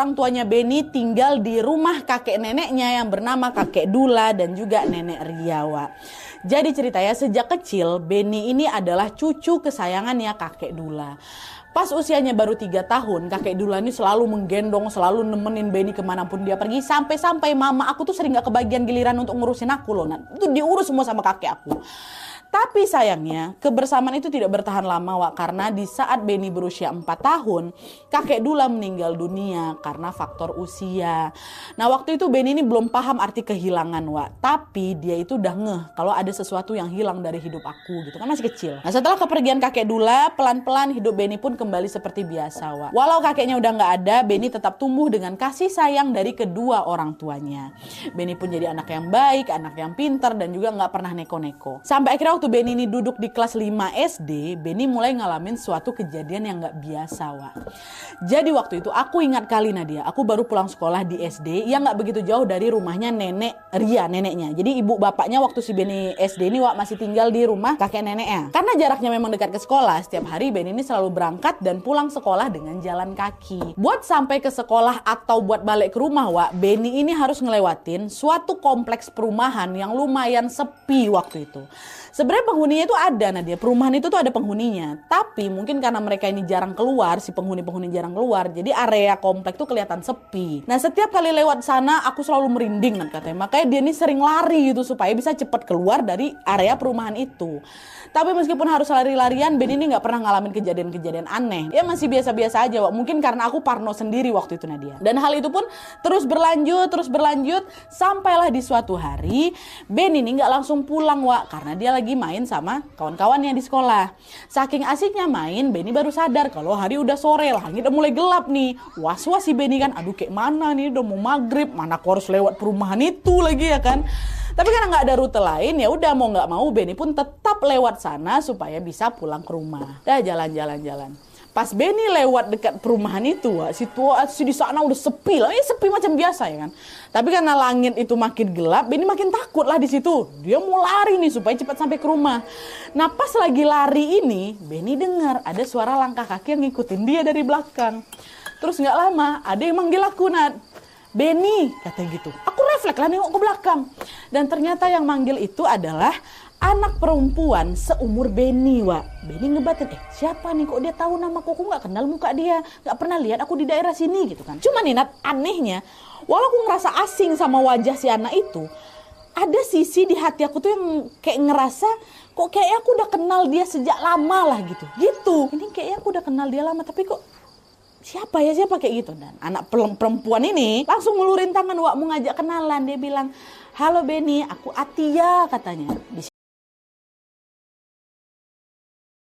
orang tuanya Beni tinggal di rumah kakek neneknya yang bernama kakek Dula dan juga nenek Ria, Wak. Jadi ceritanya sejak kecil Beni ini adalah cucu kesayangannya kakek Dula. Pas usianya baru 3 tahun, kakek Dula ini selalu menggendong, selalu nemenin Beni kemanapun dia pergi. Sampai-sampai mama aku tuh sering gak kebagian giliran untuk ngurusin aku loh. Nah, itu diurus semua sama kakek aku. Tapi sayangnya kebersamaan itu tidak bertahan lama, Wak. Karena di saat Beni berusia 4 tahun, kakek Dula meninggal dunia karena faktor usia. Nah waktu itu Beni ini belum paham arti kehilangan, Wak. Tapi dia itu udah ngeh kalau ada sesuatu yang hilang dari hidup aku gitu kan, masih kecil. Nah setelah kepergian kakek Dula, pelan-pelan hidup Beni pun kembali seperti biasa, Wak. Walau kakeknya udah gak ada, Beni tetap tumbuh dengan kasih sayang dari kedua orang tuanya. Beni pun jadi anak yang baik, anak yang pintar dan juga gak pernah neko-neko. Sampai akhirnya waktu Beni ini duduk di kelas 5 SD, Beni mulai ngalamin suatu kejadian yang gak biasa, Wak. Jadi waktu itu aku ingat kali Nadia, aku baru pulang sekolah di SD yang gak begitu jauh dari rumahnya nenek Ria, neneknya. Jadi ibu bapaknya waktu si Beni SD ini, Wak, masih tinggal di rumah kakek neneknya. Karena jaraknya memang dekat ke sekolah, setiap hari Beni ini selalu berangkat dan pulang sekolah dengan jalan kaki. Buat sampai ke sekolah atau buat balik ke rumah, Wak, Beni ini harus ngelewatin suatu kompleks perumahan yang lumayan sepi waktu itu. Sebenarnya penghuninya itu ada, Nadia. Perumahan itu tuh ada penghuninya. Tapi mungkin karena mereka ini jarang keluar, si penghuni-penghuni jarang keluar, jadi area komplek tuh kelihatan sepi. Nah setiap kali lewat sana aku selalu merinding kan katanya. Makanya dia ini sering lari gitu supaya bisa cepat keluar dari area perumahan itu. Tapi meskipun harus lari-larian, Ben ini gak pernah ngalamin kejadian-kejadian aneh. Dia masih biasa-biasa aja, Wak. Mungkin karena aku parno sendiri waktu itu, Nadia. Dan hal itu pun terus berlanjut, sampailah di suatu hari, Ben ini gak langsung pulang, Wak. Karena dia lagi main sama kawan-kawannya di sekolah. Saking asiknya main, Beni baru sadar kalau hari udah sore, langit udah mulai gelap nih. Was-was si Beni kan, aduh kayak mana nih, udah mau maghrib, mana aku harus lewat perumahan itu lagi ya kan. Tapi karena nggak ada rute lain, ya udah mau nggak mau Beni pun tetap lewat sana supaya bisa pulang ke rumah. Dah jalan. Pas Beni lewat dekat perumahan itu, situasi di sana udah sepi lah, sepi macam biasa ya kan. Tapi karena langit itu makin gelap, Beni makin takut lah di situ. Dia mau lari nih supaya cepat sampai ke rumah. Nah pas lagi lari ini, Beni dengar ada suara langkah kaki yang ngikutin dia dari belakang. Terus nggak lama ada yang manggil aku, Nat. Beni, katanya gitu. Aku refleks lah nengok ke belakang. Dan ternyata yang manggil itu adalah anak perempuan seumur Beni, Wak. Beni ngebatin, siapa nih kok dia tahu nama aku nggak kenal muka dia, nggak pernah lihat aku di daerah sini gitu kan. Cuma nih Nat, anehnya, walau aku ngerasa asing sama wajah si anak itu, ada sisi di hati aku tuh yang kayak ngerasa kok kayak aku udah kenal dia sejak lama lah gitu. Ini kayaknya aku udah kenal dia lama, tapi kok siapa kayak gitu. Dan anak perempuan ini langsung ngulurin tangan, Wak, mau ngajak kenalan. Dia bilang, halo Beni, aku Atia katanya.